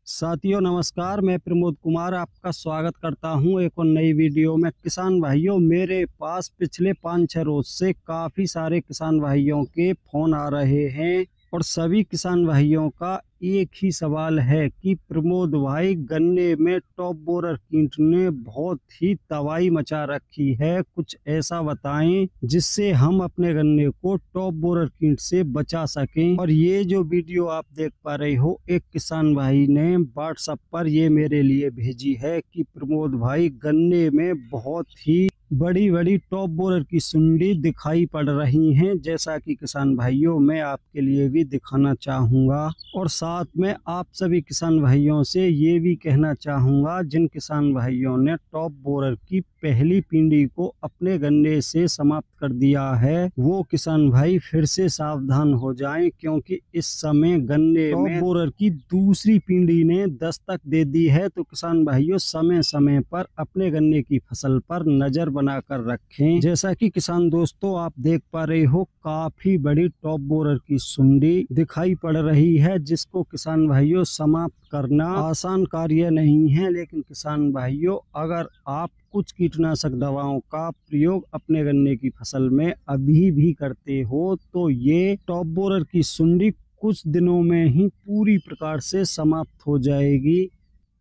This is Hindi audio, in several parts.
साथियों नमस्कार, मैं प्रमोद कुमार आपका स्वागत करता हूं एक और नई वीडियो में। किसान भाइयों, मेरे पास पिछले 5-6 रोज से काफ़ी सारे किसान भाइयों के फ़ोन आ रहे हैं और सभी किसान भाइयों का एक ही सवाल है कि प्रमोद भाई, गन्ने में टॉप बोरर कीट ने बहुत ही तबाही मचा रखी है, कुछ ऐसा बताएं जिससे हम अपने गन्ने को टॉप बोरर कीट से बचा सकें। और ये जो वीडियो आप देख पा रहे हो, एक किसान भाई ने व्हाट्सएप पर ये मेरे लिए भेजी है कि प्रमोद भाई, गन्ने में बहुत ही बड़ी बड़ी टॉप बोरर की सुंडी दिखाई पड़ रही हैं। जैसा कि किसान भाइयों, मैं आपके लिए भी दिखाना चाहूँगा और साथ में आप सभी किसान भाइयों से ये भी कहना चाहूँगा, जिन किसान भाइयों ने टॉप बोरर की पहली पिंडी को अपने गन्ने से समाप्त कर दिया है, वो किसान भाई फिर से सावधान हो जाएं, क्योंकि इस समय गन्ने में टॉप बोरर की दूसरी पिंडी ने दस्तक दे दी है। तो किसान भाइयों, समय समय पर अपने गन्ने की फसल पर नजर बनाकर रखें। जैसा कि किसान दोस्तों आप देख पा रहे हो, काफी बड़ी टॉप बोरर की सुंडी दिखाई पड़ रही है, जिसको किसान भाइयों समाप्त करना आसान कार्य नहीं है। लेकिन किसान भाइयों, अगर आप कुछ कीटनाशक दवाओं का प्रयोग अपने गन्ने की फसल में अभी भी करते हो, तो ये टॉप बोरर की सुंडी कुछ दिनों में ही पूरी प्रकार से समाप्त हो जाएगी।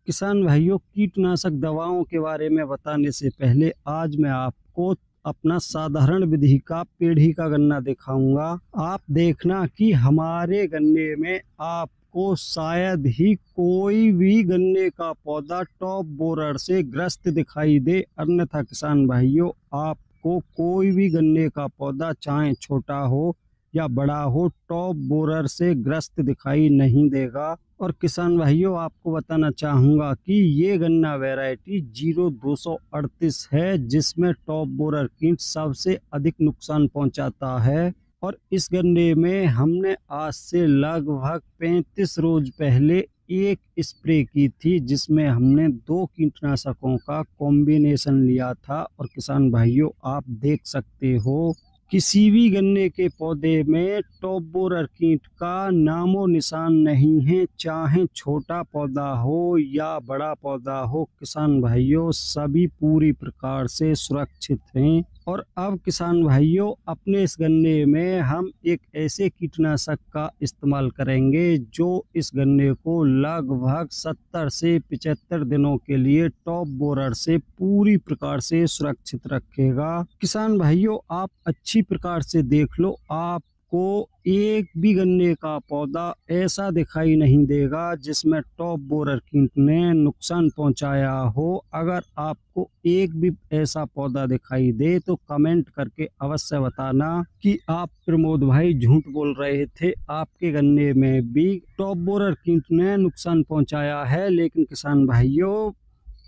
किसान भाइयों, कीटनाशक दवाओं के बारे में बताने से पहले आज मैं आपको अपना साधारण विधि का पेढ़ी का गन्ना दिखाऊंगा। आप देखना कि हमारे गन्ने में आपको शायद ही कोई भी गन्ने का पौधा टॉप बोरर से ग्रस्त दिखाई दे। अन्यथा किसान भाइयों, आपको कोई भी गन्ने का पौधा, चाहे छोटा हो या बड़ा हो, टॉप बोरर से ग्रस्त दिखाई नहीं देगा। और किसान भाइयों, आपको बताना चाहूँगा कि ये गन्ना वैरायटी 0238 है, जिसमें टॉप बोरर कीट सबसे अधिक नुकसान पहुंचाता है। और इस गन्ने में हमने आज से लगभग 35 रोज पहले एक स्प्रे की थी, जिसमें हमने 2 कीटनाशकों का कॉम्बिनेशन लिया था। और किसान भाइयों, आप देख सकते हो, किसी भी गन्ने के पौधे में टॉप बोरर कीट का नामो निशान नहीं है, चाहे छोटा पौधा हो या बड़ा पौधा हो। किसान भाइयों, सभी पूरी प्रकार से सुरक्षित हैं। और अब किसान भाइयों, अपने इस गन्ने में हम एक ऐसे कीटनाशक का इस्तेमाल करेंगे जो इस गन्ने को लगभग 70 से 75 दिनों के लिए टॉप बोरर से पूरी प्रकार से सुरक्षित रखेगा। किसान भाइयों, आप अच्छी प्रकार से देख लो, आपको एक भी गन्ने का पौधा ऐसा दिखाई नहीं देगा जिसमें टॉप बोरर कीट ने नुकसान पहुंचाया हो। अगर आपको एक भी ऐसा पौधा दिखाई दे तो कमेंट करके अवश्य बताना कि आप प्रमोद भाई झूठ बोल रहे थे, आपके गन्ने में भी टॉप बोरर कीट ने नुकसान पहुंचाया है। लेकिन किसान भाइयों,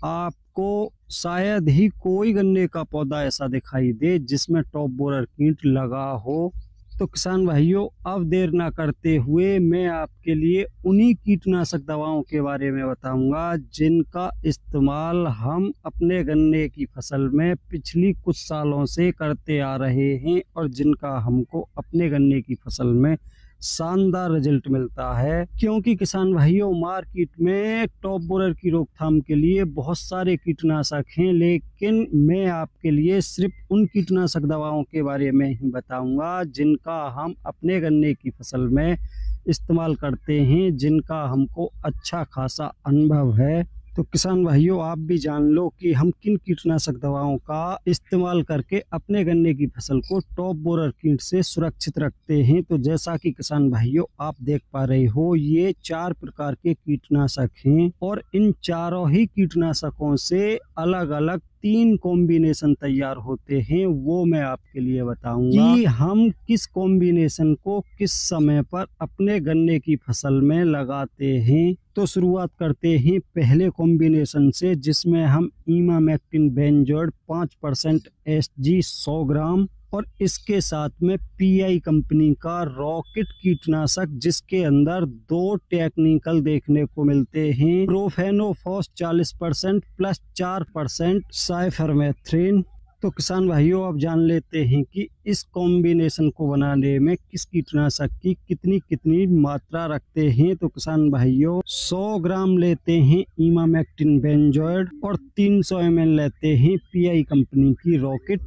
आपको शायद ही कोई गन्ने का पौधा ऐसा दिखाई दे जिसमें टॉप बोरर कीट लगा हो। तो किसान भाइयों, अब देर ना करते हुए मैं आपके लिए उन्हीं कीटनाशक दवाओं के बारे में बताऊंगा जिनका इस्तेमाल हम अपने गन्ने की फसल में पिछली कुछ सालों से करते आ रहे हैं और जिनका हमको अपने गन्ने की फसल में शानदार रिजल्ट मिलता है। क्योंकि किसान भाइयों, मार्केट में टॉप बोरर की रोकथाम के लिए बहुत सारे कीटनाशक हैं, लेकिन मैं आपके लिए सिर्फ उन कीटनाशक दवाओं के बारे में ही बताऊंगा जिनका हम अपने गन्ने की फसल में इस्तेमाल करते हैं, जिनका हमको अच्छा खासा अनुभव है। तो किसान भाइयों, आप भी जान लो कि हम किन कीटनाशक दवाओं का इस्तेमाल करके अपने गन्ने की फसल को टॉप बोरर कीट से सुरक्षित रखते हैं। तो जैसा कि किसान भाइयों आप देख पा रहे हो, ये 4 प्रकार के कीटनाशक हैं और इन चारों ही कीटनाशकों से अलग अलग 3 कॉम्बिनेशन तैयार होते हैं। वो मैं आपके लिए बताऊंगा कि हम किस कॉम्बिनेशन को किस समय पर अपने गन्ने की फसल में लगाते हैं। तो शुरुआत करते हैं पहले कॉम्बिनेशन से, जिसमें हम इमामेक्टिन बेंजोएट 5% SG 100 ग्राम और इसके साथ में PI कंपनी का रॉकेट कीटनाशक, जिसके अंदर 2 टेक्निकल देखने को मिलते हैं, प्रोफेनोफॉस 40% प्लस 4% साइफरमेथ्रिन तो किसान भाइयों अब जान लेते हैं कि इस कॉम्बिनेशन को बनाने में किस कीटनाशक की कितनी कितनी मात्रा रखते हैं। तो किसान भाइयों 100 ग्राम लेते हैं इमामेक्टिन बेंजोएट और 300 ml लेते हैं पीआई कंपनी की रॉकेट।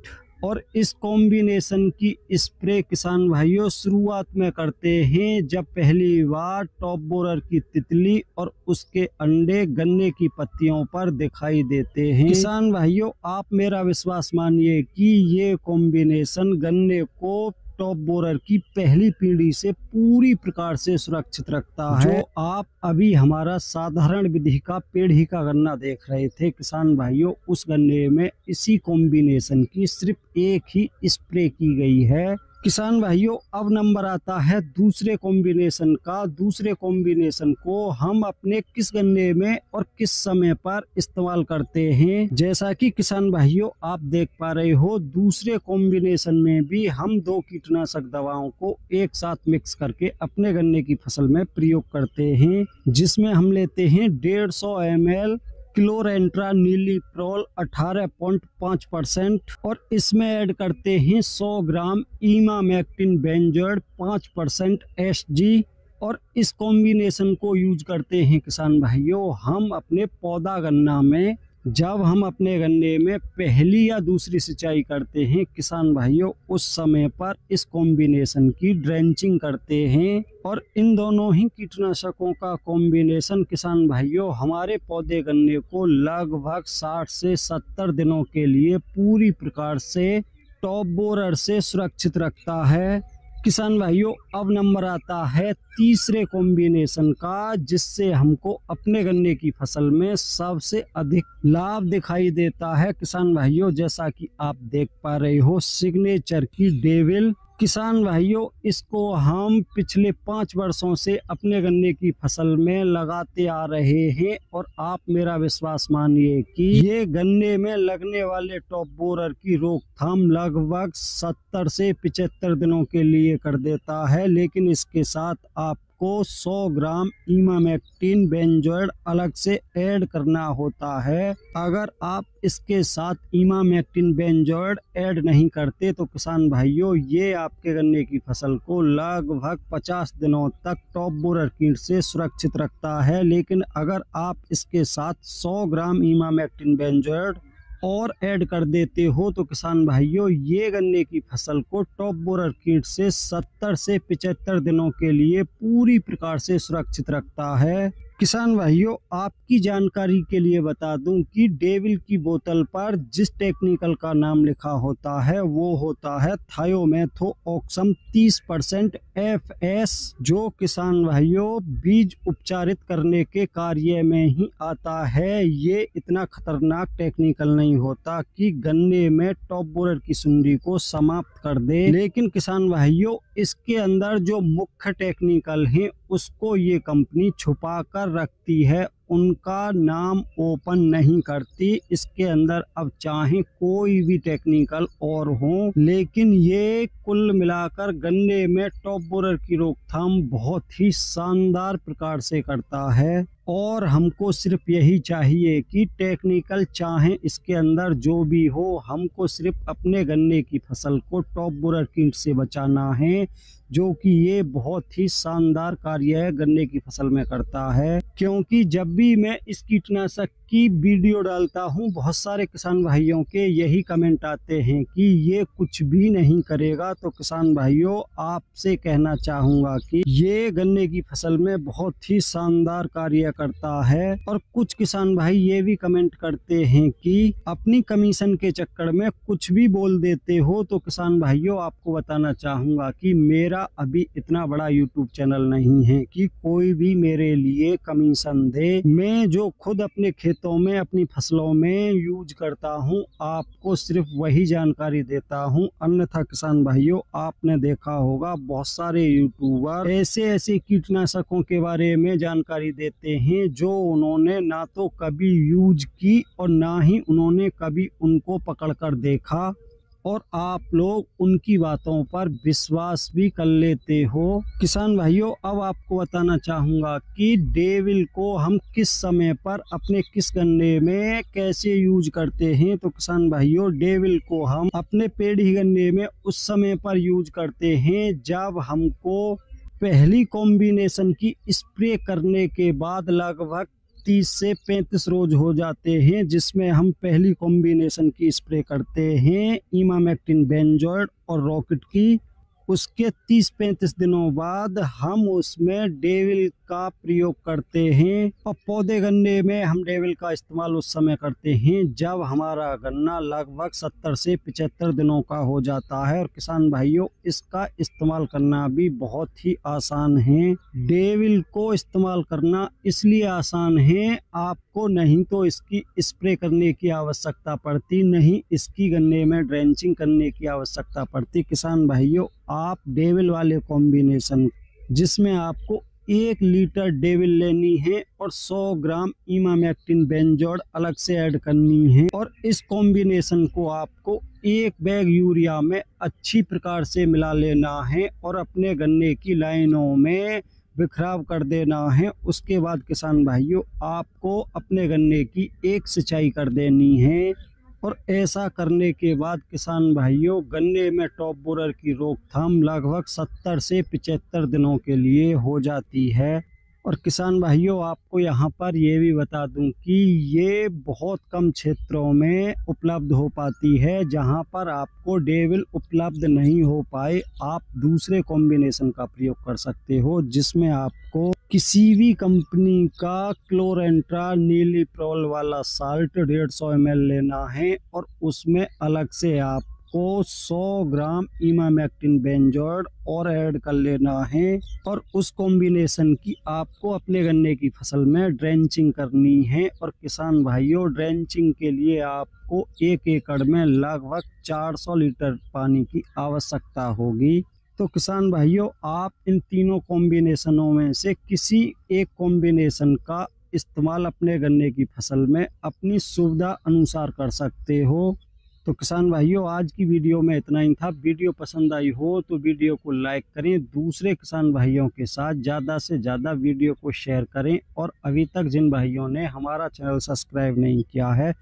और इस कॉम्बिनेशन की स्प्रे किसान भाइयों शुरुआत में करते हैं जब पहली बार टॉप बोरर की तितली और उसके अंडे गन्ने की पत्तियों पर दिखाई देते हैं। किसान भाइयों आप मेरा विश्वास मानिए कि ये कॉम्बिनेशन गन्ने को टॉप बोरर की पहली पीढ़ी से पूरी प्रकार से सुरक्षित रखता है। जो आप अभी हमारा साधारण विधि का पीढ़ी का गन्ना देख रहे थे किसान भाइयों, उस गन्ने में इसी कॉम्बिनेशन की सिर्फ एक ही स्प्रे की गई है। किसान भाइयों अब नंबर आता है दूसरे कॉम्बिनेशन का। दूसरे कॉम्बिनेशन को हम अपने किस गन्ने में और किस समय पर इस्तेमाल करते हैं। जैसा कि किसान भाइयों आप देख पा रहे हो, दूसरे कॉम्बिनेशन में भी हम 2 कीटनाशक दवाओं को एक साथ मिक्स करके अपने गन्ने की फसल में प्रयोग करते हैं, जिसमें हम लेते हैं 150 ml क्लोरेंट्रा नीलीप्रोल 18.5% और इसमें ऐड करते हैं 100 ग्राम इमामेक्टिन बेंजोएट 5% SG। और इस कॉम्बिनेशन को यूज करते हैं किसान भाइयों हम अपने पौधा गन्ना में, जब हम अपने गन्ने में पहली या दूसरी सिंचाई करते हैं किसान भाइयों, उस समय पर इस कॉम्बिनेशन की ड्रेंचिंग करते हैं। और इन दोनों ही कीटनाशकों का कॉम्बिनेशन किसान भाइयों हमारे पौधे गन्ने को लगभग 60 से 70 दिनों के लिए पूरी प्रकार से टॉप बोरर से सुरक्षित रखता है। किसान भाइयों अब नंबर आता है तीसरे कॉम्बिनेशन का, जिससे हमको अपने गन्ने की फसल में सबसे अधिक लाभ दिखाई देता है। किसान भाइयों जैसा कि आप देख पा रहे हो सिग्नेचर की डेविल। किसान भाइयों इसको हम पिछले 5 वर्षों से अपने गन्ने की फसल में लगाते आ रहे हैं और आप मेरा विश्वास मानिए कि ये गन्ने में लगने वाले टॉप बोरर की रोकथाम लगभग 70 से 75 दिनों के लिए कर देता है। लेकिन इसके साथ आपको 100 ग्राम इमामेक्टिन बेंजोएट अलग से ऐड करना होता है। अगर आप इसके साथ इमामेक्टिन बेंजोएट ऐड नहीं करते तो किसान भाइयों ये आपके गन्ने की फसल को लगभग 50 दिनों तक टॉप बोरर कीट से सुरक्षित रखता है। लेकिन अगर आप इसके साथ 100 ग्राम इमामेक्टिन बेंजोएट और ऐड कर देते हो तो किसान भाइयों ये गन्ने की फसल को टॉप बोरर कीट से 70 से 75 दिनों के लिए पूरी प्रकार से सुरक्षित रखता है। किसान भाइयों आपकी जानकारी के लिए बता दूं कि डेविल की बोतल पर जिस टेक्निकल का नाम लिखा होता है वो होता है थायोमेथोक्सम 30% FS, जो किसान भाइयों बीज उपचारित करने के कार्य में ही आता है। ये इतना खतरनाक टेक्निकल नहीं होता कि गन्ने में टॉप बोरर की सुंडी को समाप्त कर दे, लेकिन किसान भाइयों इसके अंदर जो मुख्य टेक्निकल है उसको ये कंपनी छुपा कर रखती है, उनका नाम ओपन नहीं करती। इसके अंदर अब चाहे कोई भी टेक्निकल और हो, लेकिन ये कुल मिलाकर गन्ने में टॉप बोरर की रोकथाम बहुत ही शानदार प्रकार से करता है। और हमको सिर्फ यही चाहिए कि टेक्निकल चाहे इसके अंदर जो भी हो, हमको सिर्फ अपने गन्ने की फसल को टॉप बोरर कीट से बचाना है, जो कि ये बहुत ही शानदार कार्य गन्ने की फसल में करता है। क्योंकि जब भी मैं इस कीटनाशक की वीडियो डालता हूं बहुत सारे किसान भाइयों के यही कमेंट आते हैं कि ये कुछ भी नहीं करेगा। तो किसान भाइयों आपसे कहना चाहूंगा कि ये गन्ने की फसल में बहुत ही शानदार कार्य करता है। और कुछ किसान भाई ये भी कमेंट करते हैं कि अपनी कमीशन के चक्कर में कुछ भी बोल देते हो। तो किसान भाइयों आपको बताना चाहूंगा कि मेरा अभी इतना बड़ा यूट्यूब चैनल नहीं है कि कोई भी मेरे लिए कमीशन दे। मैं जो खुद अपने खेतों में अपनी फसलों में यूज करता हूं आपको सिर्फ वही जानकारी देता हूं। अन्यथा किसान भाइयों आपने देखा होगा बहुत सारे यूट्यूबर ऐसे कीटनाशकों के बारे में जानकारी देते हैं जो उन्होंने ना तो कभी यूज की और ना ही उन्होंने कभी उनको पकड़ कर देखा। और आप लोग उनकी बातों पर विश्वास भी कर लेते हो। किसान भाइयों, अब आपको बताना चाहूँगा कि डेविल को हम किस समय पर अपने किस गन्ने में कैसे यूज करते हैं। तो किसान भाइयों, डेविल को हम अपने पेड़ी गन्ने में उस समय पर यूज करते हैं जब हमको पहली कॉम्बिनेशन की स्प्रे करने के बाद लगभग 30 से 35 रोज हो जाते हैं, जिसमें हम पहली कॉम्बिनेशन की स्प्रे करते हैं इमामेक्टिन बेंजोएट और रॉकेट की। उसके 30-35 दिनों बाद हम उसमें डेविल का प्रयोग करते हैं और पौधे गन्ने में हम डेविल का इस्तेमाल उस समय करते हैं जब हमारा गन्ना लगभग 70 से 75 दिनों का हो जाता है। और किसान भाइयों, इसका इस्तेमाल करना भी बहुत ही आसान है। डेविल को इस्तेमाल करना इसलिए आसान है, आपको नहीं तो इसकी स्प्रे करने की आवश्यकता पड़ती, नहीं इसकी गन्ने में ड्रेंचिंग करने की आवश्यकता पड़ती। किसान भाइयों, आप डेविल वाले कॉम्बिनेशन जिसमें आपको 1 लीटर डेविल लेनी है और 100 ग्राम इमामेक्टिन बेंजोएट अलग से ऐड करनी है, और इस कॉम्बिनेशन को आपको 1 बैग यूरिया में अच्छी प्रकार से मिला लेना है और अपने गन्ने की लाइनों में बिखराव कर देना है। उसके बाद किसान भाइयों, आपको अपने गन्ने की एक सिंचाई कर देनी है, और ऐसा करने के बाद किसान भाइयों, गन्ने में टॉप बोरर की रोकथाम लगभग 70 से 75 दिनों के लिए हो जाती है। और किसान भाइयों, आपको यहाँ पर ये भी बता दूं कि ये बहुत कम क्षेत्रों में उपलब्ध हो पाती है। जहाँ पर आपको डेविल उपलब्ध नहीं हो पाए, आप दूसरे कॉम्बिनेशन का प्रयोग कर सकते हो, जिसमें आपको किसी भी कंपनी का क्लोरेंट्रा नीलीप्रोल वाला साल्ट 150 ml लेना है, और उसमें अलग से आपको 100 ग्राम इमामेक्टिन बेंजोएट और ऐड कर लेना है, और उस कॉम्बिनेशन की आपको अपने गन्ने की फसल में ड्रेंचिंग करनी है। और किसान भाइयों, ड्रेंचिंग के लिए आपको 1 एकड़ में लगभग 400 लीटर पानी की आवश्यकता होगी। तो किसान भाइयों, आप इन तीनों कॉम्बिनेशनों में से किसी एक कॉम्बिनेशन का इस्तेमाल अपने गन्ने की फसल में अपनी सुविधा अनुसार कर सकते हो। तो किसान भाइयों, आज की वीडियो में इतना ही था। वीडियो पसंद आई हो तो वीडियो को लाइक करें, दूसरे किसान भाइयों के साथ ज़्यादा से ज़्यादा वीडियो को शेयर करें, और अभी तक जिन भाइयों ने हमारा चैनल सब्सक्राइब नहीं किया है,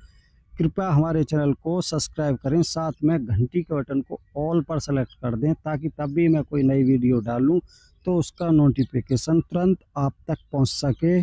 कृपया हमारे चैनल को सब्सक्राइब करें, साथ में घंटी के बटन को ऑल पर सेलेक्ट कर दें, ताकि तब भी मैं कोई नई वीडियो डालूं तो उसका नोटिफिकेशन तुरंत आप तक पहुंच सके।